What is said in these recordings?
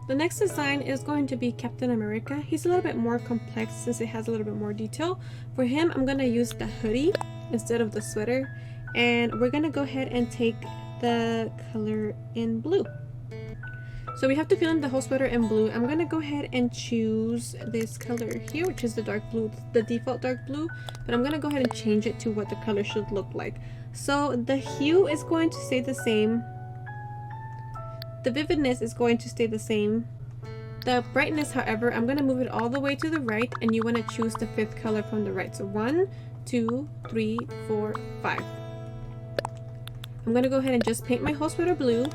The next design is going to be Captain America. He's a little bit more complex since it has a little bit more detail. For him, I'm going to use the hoodie instead of the sweater. And we're going to go ahead and take the color in blue. So we have to fill in the whole sweater in blue. I'm going to go ahead and choose this color here, which is the dark blue, the default dark blue. But I'm going to go ahead and change it to what the color should look like. So the hue is going to stay the same. The vividness is going to stay the same. The brightness, however, I'm going to move it all the way to the right, and you want to choose the fifth color from the right. So 1, 2, 3, 4, 5. I'm going to go ahead and just paint my whole sweater blue.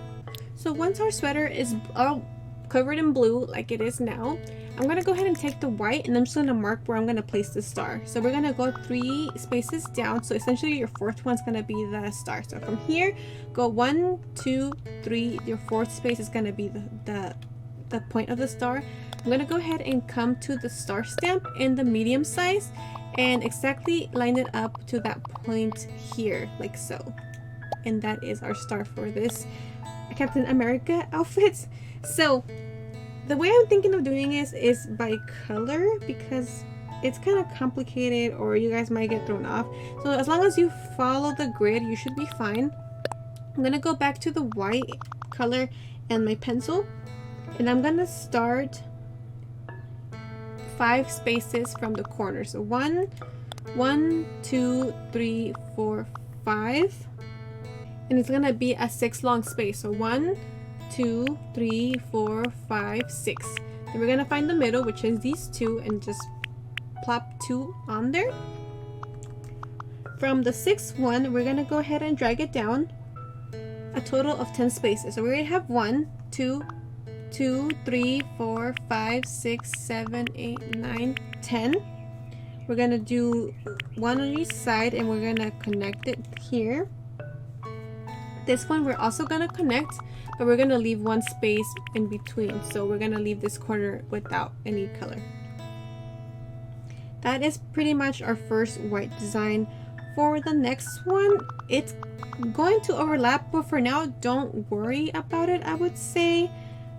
So once our sweater is all covered in blue like it is now, I'm going to go ahead and take the white, and I'm just going to mark where I'm going to place the star. So we're going to go 3 spaces down. So essentially your fourth one's going to be the star. So from here, go 1, 2, 3. Your fourth space is going to be the point of the star. I'm going to go ahead and come to the star stamp in the medium size and exactly line it up to that point here, like so. And that is our star for this Captain America outfit. So the way I'm thinking of doing this is by color, because it's kind of complicated or you guys might get thrown off. So as long as you follow the grid, you should be fine. I'm gonna go back to the white color and my pencil, and I'm gonna start 5 spaces from the corner. So 1, 2, 3, 4, 5, and it's gonna be a 6 long space. So 1, 2, 3, 4, 5, 6. Then we're gonna find the middle, which is these 2, and just plop 2 on there. From the 6th one, we're gonna go ahead and drag it down a total of 10 spaces. So we already have 1, 2, 3, 4, 5, 6, 7, 8, 9, 10. We're gonna do 1 on each side, and we're gonna connect it here. This one we're also gonna connect, but we're gonna leave 1 space in between. So we're gonna leave this corner without any color. That is pretty much our first white design. For the next one, it's going to overlap, but for now, don't worry about it, I would say.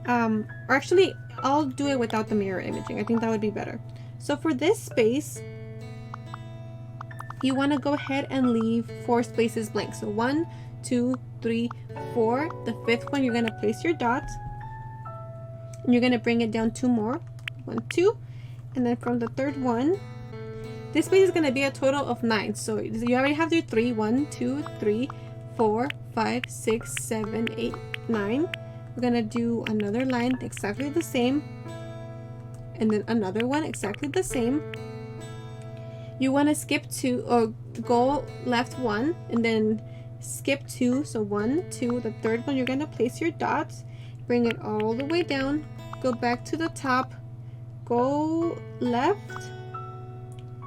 Or actually, I'll do it without the mirror imaging. I think that would be better. So for this space, you want to go ahead and leave 4 spaces blank. So 1, 2, 3, 4. The 5th one, you're going to place your dot, and you're going to bring it down 2 more. 1, 2. And then from the 3rd one, this space is going to be a total of 9. So you already have your 3. 1, 2, 3, 4, 5, 6, 7, 8, 9. We're going to do another line exactly the same, and then another one exactly the same. You want to skip 2, or go left 1, and then skip 2. So 1, 2. The 3rd one, you're going to place your dots, bring it all the way down, go back to the top, go left,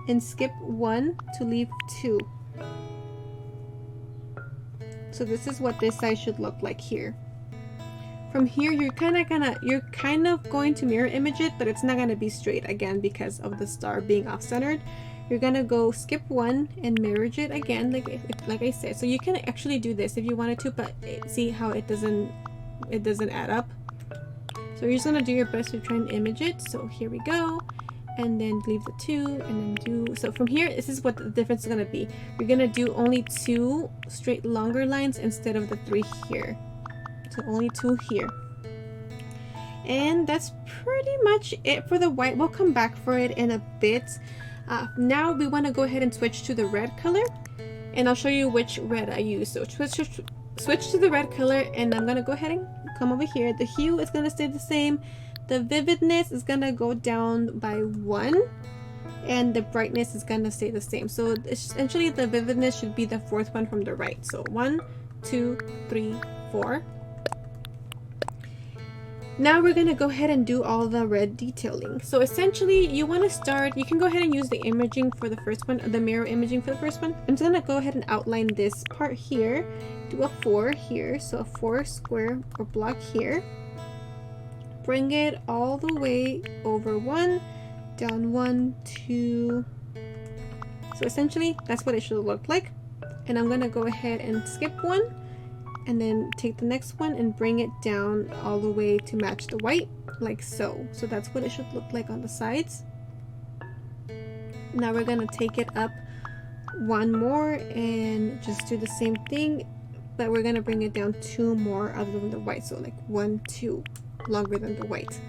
and skip 1 to leave 2. So this is what this side should look like here. From here, you're kind of going to mirror image it, but it's not going to be straight again because of the star being off-centered. You're gonna go skip 1 and mirror it again, like I said. So you can actually do this if you wanted to, but see how it doesn't add up. So you're just gonna do your best to try and image it. So here we go, and then leave the 2, and then do. So from here, this is what the difference is gonna be. You're gonna do only 2 straight longer lines instead of the 3 here. So only 2 here. And that's pretty much it for the white. We'll come back for it in a bit. Now we want to go ahead and switch to the red color, and I'll show you which red I use. So switch to the red color, and I'm going to go ahead and come over here. The hue is going to stay the same. The vividness is going to go down by 1, and the brightness is going to stay the same. So essentially the vividness should be the 4th one from the right. So 1, 2, 3, 4. Now we're going to go ahead and do all the red detailing. So essentially you want to start, you can go ahead and use the imaging for the first one, the mirror imaging for the first one. I'm just going to go ahead and outline this part here, do a 4 here, so a 4 square or block here. Bring it all the way over 1, down 1, 2. So essentially that's what it should look like. And I'm going to go ahead and skip 1 and then take the next one and bring it down all the way to match the white, like so. So that's what it should look like on the sides. Now we're gonna take it up one more and just do the same thing, but we're gonna bring it down 2 more other than the white, so like 1, 2 longer than the white.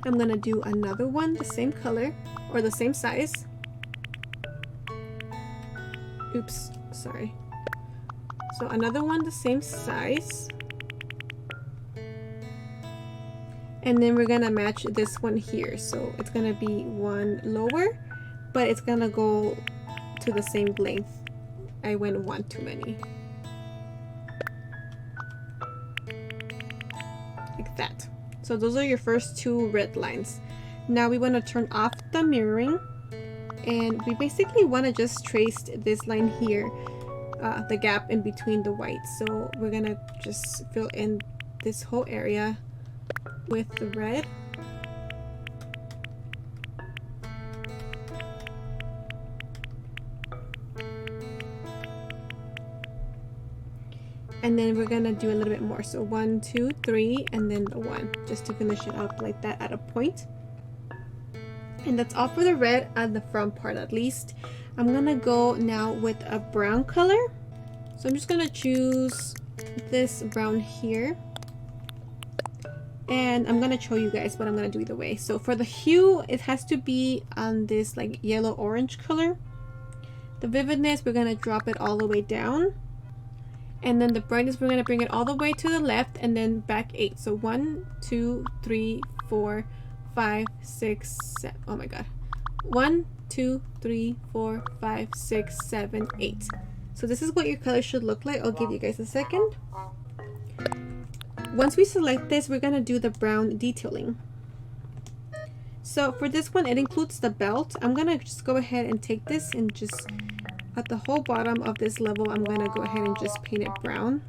I'm gonna do another one the same color or the same size. Oops, sorry. So another one the same size, and then we're gonna match this one here, so it's gonna be one lower, but it's gonna go to the same length. I went one too many, like that. So those are your first 2 red lines. Now we want to turn off the mirroring, and we basically want to just trace this line here, the gap in between the white. So we're gonna just fill in this whole area with the red. And then we're gonna do a little bit more, so 1, 2, 3, and then the 1, just to finish it up like that at a point. And that's all for the red at the front part, at least. I'm gonna go now with a brown color, so I'm just gonna choose this brown here, and I'm gonna show you guys what I'm gonna do either way. So for the hue, it has to be on this like yellow orange color. The vividness, we're gonna drop it all the way down, and then the brightness, we're gonna bring it all the way to the left and then back 8. So 1, 2, 3, 4, 5, 6, 7. Oh my god. 1, 2, 3, 4, 5, 6, 7, 8. So this is what your color should look like. I'll give you guys a second. Once we select this, we're gonna do the brown detailing. So for this one, it includes the belt. I'm gonna just go ahead and take this and just at the whole bottom of this level, I'm gonna go ahead and just paint it brown.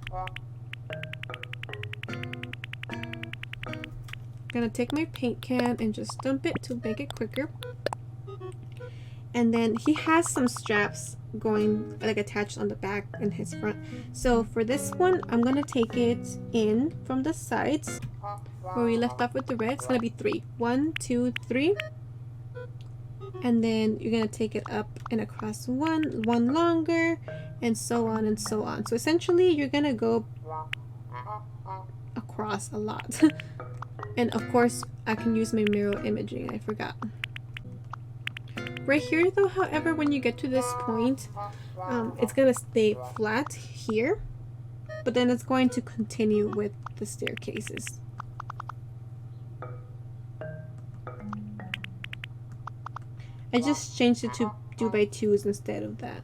Gonna take my paint can and just dump it to make it quicker. And then he has some straps going like attached on the back and his front. So for this one, I'm gonna take it in from the sides where we left off with the red. It's gonna be 3. 1, 2, 3. And then you're gonna take it up and across one longer, and so on and so on. So essentially you're gonna go across a lot. And of course I can use my mirror imaging, I forgot. Right here though, however, when you get to this point, it's gonna stay flat here, but then it's going to continue with the staircases. I just changed it to 2x2s instead of that.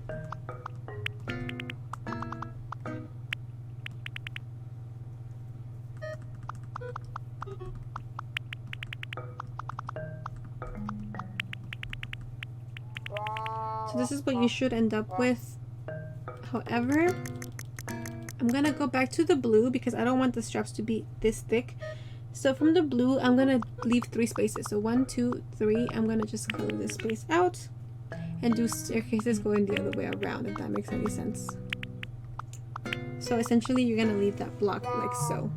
So this is what you should end up with. However, I'm gonna go back to the blue because I don't want the straps to be this thick. So from the blue, I'm gonna leave 3 spaces. So 1, 2, 3. I'm gonna just color this space out and do staircases going the other way around, if that makes any sense. So essentially, you're gonna leave that block like so.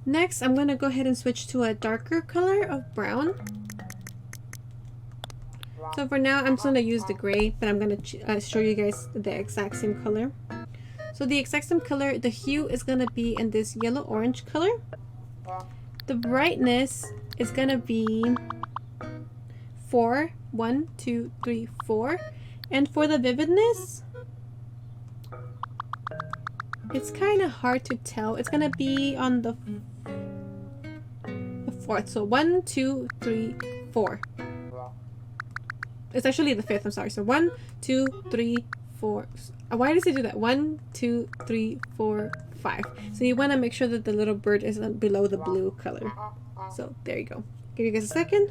Next, I'm gonna go ahead and switch to a darker color of brown. So for now, I'm just gonna use the gray, but I'm gonna show you guys the exact same color. So the exact same color, the hue is gonna be in this yellow-orange color. The brightness is gonna be 4. 1, 2, 3, 4. And for the vividness, it's kind of hard to tell. It's gonna be on the 4th. So 1, 2, 3, 4. It's actually the 5th, I'm sorry. So 1, 2, 3, 4. Why does it do that? 1, 2, 3, 4, 5. So you want to make sure that the little bird isn't below the blue color. So there you go. Give you guys a second.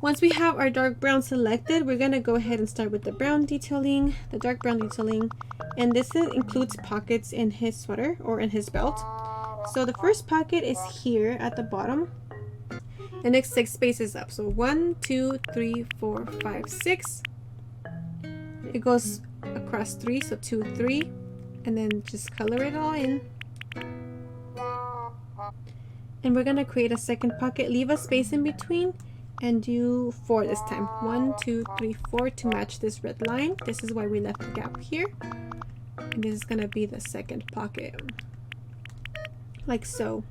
Once we have our dark brown selected, we're going to go ahead and start with the brown detailing, the dark brown detailing. And this includes pockets in his sweater or in his belt. So the first pocket is here at the bottom. The next 6 spaces up. So 1, 2, 3, 4, 5, 6. It goes across 3, so 2, 3, and then just color it all in. And we're gonna create a second pocket, leave a space in between, and do 4 this time. 1, 2, 3, 4 to match this red line. This is why we left the gap here. And this is gonna be the second pocket, like so.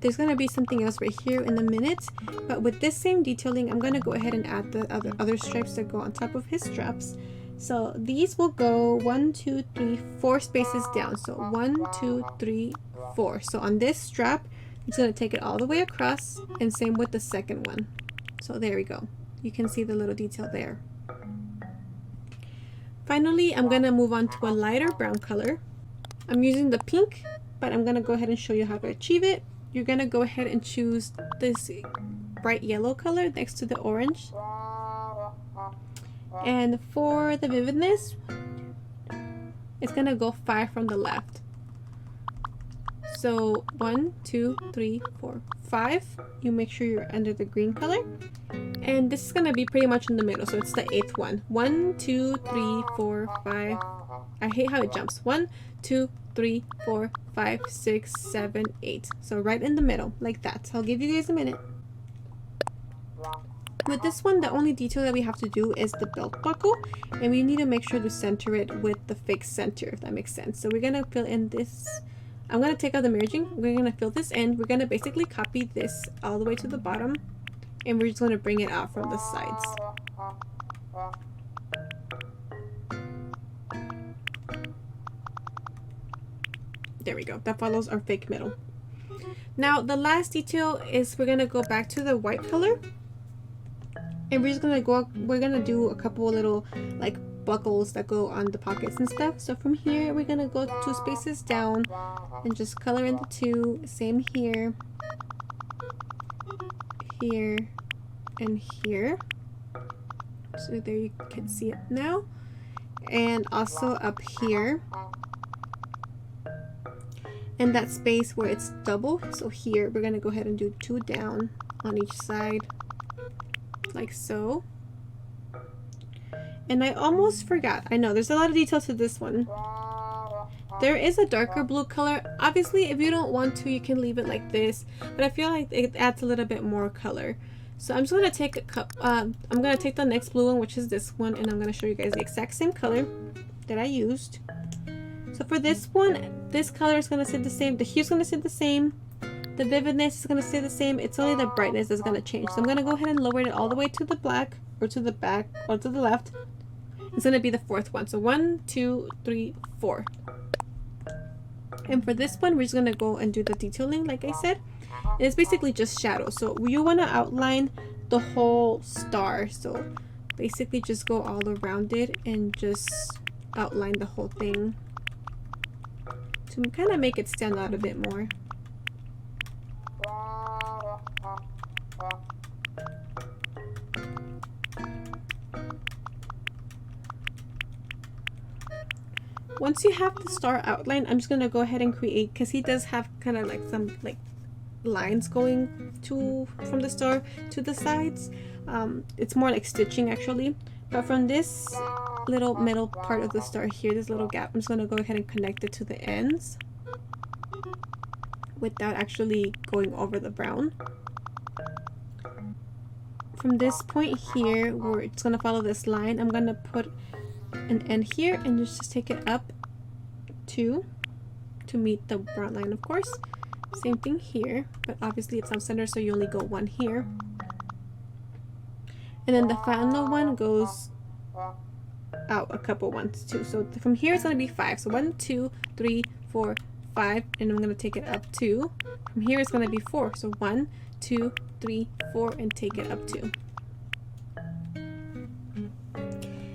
There's gonna be something else right here in a minute, but with this same detailing, I'm gonna go ahead and add the other stripes that go on top of his straps. So these will go 1, 2, 3, 4 spaces down. So 1, 2, 3, 4. So on this strap, I'm just gonna take it all the way across, and same with the second one. So there we go. You can see the little detail there. Finally, I'm gonna move on to a lighter brown color. I'm using the pink, but I'm gonna go ahead and show you how to achieve it. You're gonna go ahead and choose this bright yellow color next to the orange. And for the vividness, it's gonna go 5 from the left. So 1, 2, 3, 4, 5. You make sure you're under the green color. And this is gonna be pretty much in the middle, so it's the 8th one. 1, 2, 3, 4, 5. I hate how it jumps. 1, 2, 3, 4, 5, 6, 7, 8. So right in the middle, like that. I'll give you guys a minute. With this one, the only detail that we have to do is the belt buckle, and we need to make sure to center it with the fixed center, if that makes sense. So we're gonna fill in this. I'm gonna take out the merging. We're gonna fill this in. We're gonna basically copy this all the way to the bottom, and we're just gonna bring it out from the sides. There we go. That follows our fake middle. Now the last detail is we're gonna go back to the white color, and we're gonna do a couple little like buckles that go on the pockets and stuff. So from here we're gonna go 2 spaces down and just color in the 2. Same here, here, and here. So there you can see it now, and also up here. And that space where it's double, so here we're gonna go ahead and do 2 down on each side, like so. And I almost forgot, I know there's a lot of detail to this one. There is a darker blue color. Obviously, if you don't want to, you can leave it like this, but I feel like it adds a little bit more color. So I'm just gonna take a cup. I'm gonna take the next blue one, which is this one, and I'm gonna show you guys the exact same color that I used. So for this one, this color is gonna stay the same. The hue is gonna stay the same. The vividness is gonna stay the same. It's only the brightness that's gonna change. So I'm gonna go ahead and lower it all the way to the black, or to the back, or to the left. It's gonna be the 4th one. So 1, 2, 3, 4. And for this one, we're just gonna go and do the detailing, like I said. And it's basically just shadows. So you wanna outline the whole star. So basically just go all around it and just outline the whole thing to kind of make it stand out a bit more. Once you have the star outline, I'm just gonna go ahead and create, because he does have kind of like some like lines going to from the star to the sides. It's more like stitching actually, but from this little middle part of the star here, this little gap, I'm just gonna go ahead and connect it to the ends without actually going over the brown. From this point here, where it's gonna follow this line, I'm gonna put an end here and just take it up to meet the brown line, of course. Same thing here, but obviously it's off center, so you only go 1 here. And then the final one goes out a couple ones too. So from here it's going to be 5. So 1, 2, 3, 4, 5, and I'm going to take it up 2. From here it's going to be 4. So 1, 2, 3, 4, and take it up 2.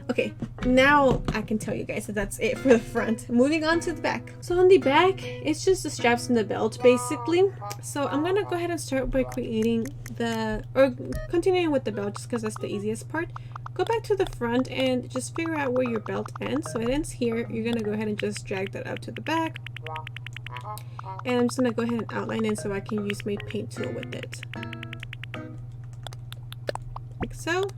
Okay, now I can tell you guys that that's it for the front. Moving on to the back. So on the back, it's just the straps and the belt basically. So I'm gonna go ahead and start by creating continuing with the belt, just because that's the easiest part. Go back to the front and just figure out where your belt ends. So it ends here. You're gonna go ahead and just drag that out to the back. And I'm just gonna go ahead and outline it so I can use my paint tool with it. Like so.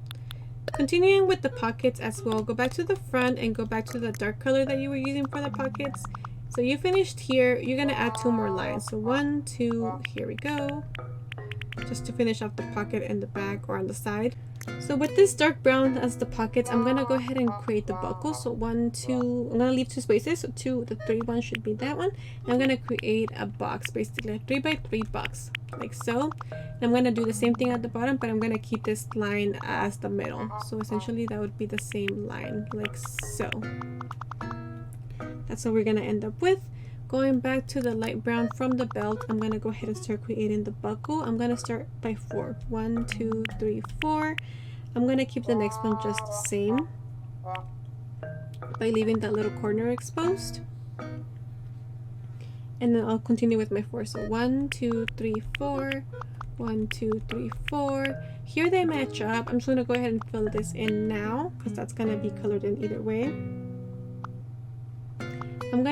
Continuing with the pockets as well, go back to the front and go back to the dark color that you were using for the pockets. So you finished here, you're gonna add 2 more lines. So 1, 2, here we go. Just to finish off the pocket in the back or on the side. So with this dark brown as the pockets, I'm gonna go ahead and create the buckle. So 1, 2, I'm gonna leave 2 spaces. So 2, the 3 one should be that one. And I'm gonna create a box, basically a 3x3 box, like so. And I'm gonna do the same thing at the bottom, but I'm gonna keep this line as the middle. So essentially that would be the same line, like so. That's what we're gonna end up with. Going back to the light brown from the belt, I'm gonna go ahead and start creating the buckle. I'm gonna start by 4. 1, 2, 3, 4. I'm gonna keep the next one just the same by leaving that little corner exposed. And then I'll continue with my 4. So 1, 2, 3, 4. 1, 2, 3, 4. Here they match up. I'm just gonna go ahead and fill this in now because that's gonna be colored in either way. I'm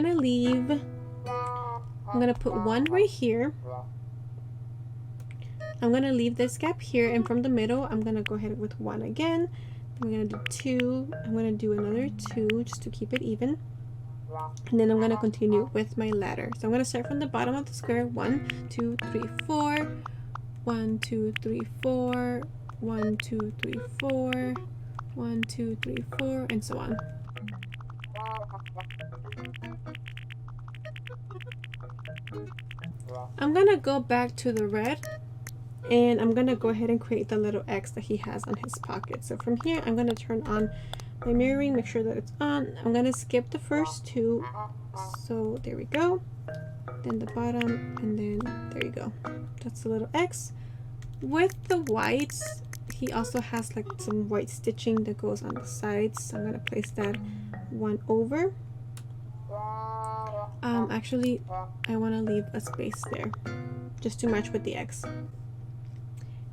gonna put 1 right here. I'm gonna leave this gap here, and from the middle I'm gonna go ahead with 1 again. I'm gonna do 2. I'm gonna do another 2 just to keep it even, and then I'm gonna continue with my ladder. So I'm gonna start from the bottom of the square. 1, 2, 3, 4. 1, 2, 3, 4. 1, 2, 3, 4. 1, 2, 3, 4, and so on. I'm gonna go back to the red, and I'm gonna go ahead and create the little X that he has on his pocket. So from here I'm gonna turn on my mirroring, make sure that it's on. I'm gonna skip the first 2, so there we go, then the bottom, and then there you go. That's the little X. With the whites, he also has like some white stitching that goes on the sides, so I'm gonna place that 1 over. Actually I want to leave a space there just to match with the X.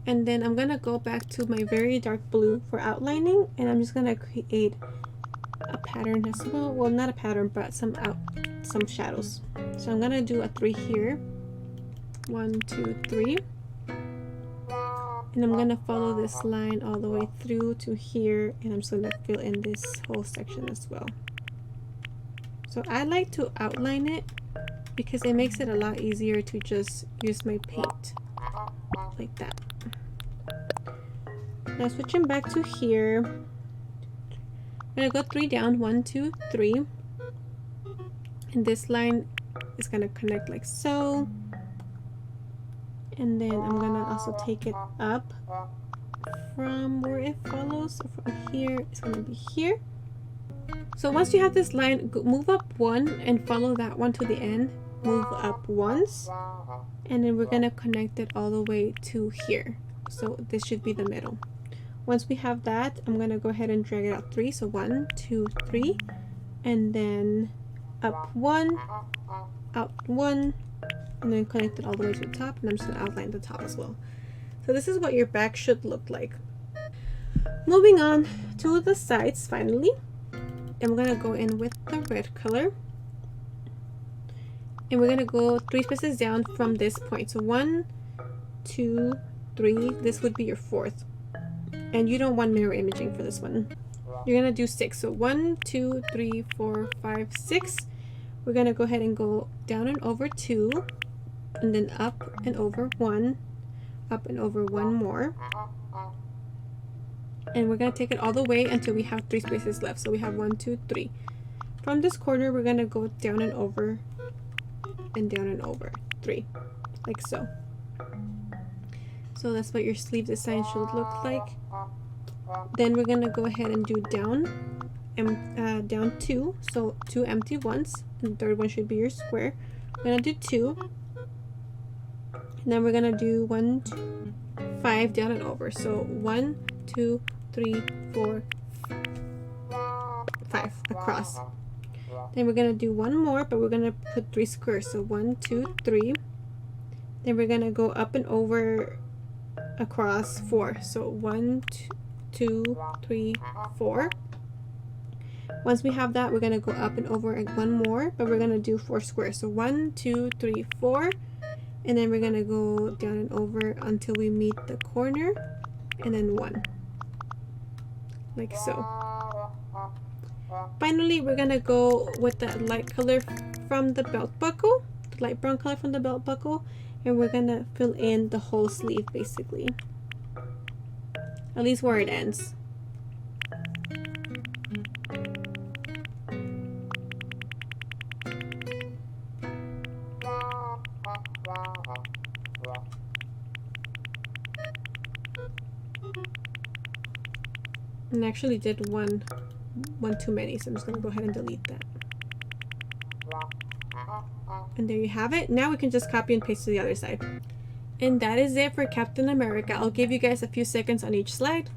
And then I'm gonna go back to my very dark blue for outlining, and I'm just gonna create a pattern as well. Well, not a pattern, but some shadows. So I'm gonna do a 3 here. 1, 2, 3. And I'm gonna follow this line all the way through to here, and I'm just gonna fill in this whole section as well. So I like to outline it because it makes it a lot easier to just use my paint like that. Now switching back to here, I'm gonna go 3 down. 1, 2, 3, and this line is gonna connect like so. And then I'm gonna also take it up from where it follows. So from here, it's gonna be here. So once you have this line, move up 1 and follow that one to the end. Move up once, and then we're gonna connect it all the way to here. So this should be the middle. Once we have that, I'm gonna go ahead and drag it out 3. So 1, 2, 3, and then up 1, out 1, and then connect it all the way to the top. And I'm just gonna outline the top as well. So this is what your back should look like. Moving on to the sides finally. I'm gonna go in with the red color, and we're gonna go 3 spaces down from this point. So 1, 2, 3. This would be your 4th, and you don't want mirror imaging for this one. You're gonna do 6. So 1, 2, 3, 4, 5, 6. We're gonna go ahead and go down and over 2, and then up and over 1, up and over 1 more. And we're going to take it all the way until we have 3 spaces left. So we have 1, 2, 3. From this corner, we're going to go down and over 3, like so. So that's what your sleeve design should look like. Then we're going to go ahead and do down 2, so 2 empty ones, and the 3rd one should be your square. We're going to do 2, and then we're going to do 1, 2, 5 down and over. So 1, 2, 3, 4, 5 across. Then we're gonna do 1 more, but we're gonna put 3 squares. So 1, 2, 3. Then we're gonna go up and over across 4. So 1, 2, 3, 4. Once we have that, we're gonna go up and over 1 more, but we're gonna do 4 squares. So 1, 2, 3, 4, and then we're gonna go down and over until we meet the corner, and then 1. like so. Finally, we're gonna go with that light color from the belt buckle, the light brown color from the belt buckle, and we're gonna fill in the whole sleeve basically, at least where it ends. And I actually did one too many, so I'm just gonna go ahead and delete that. And there you have it. Now we can just copy and paste to the other side. And that is it for Captain America. I'll give you guys a few seconds on each slide.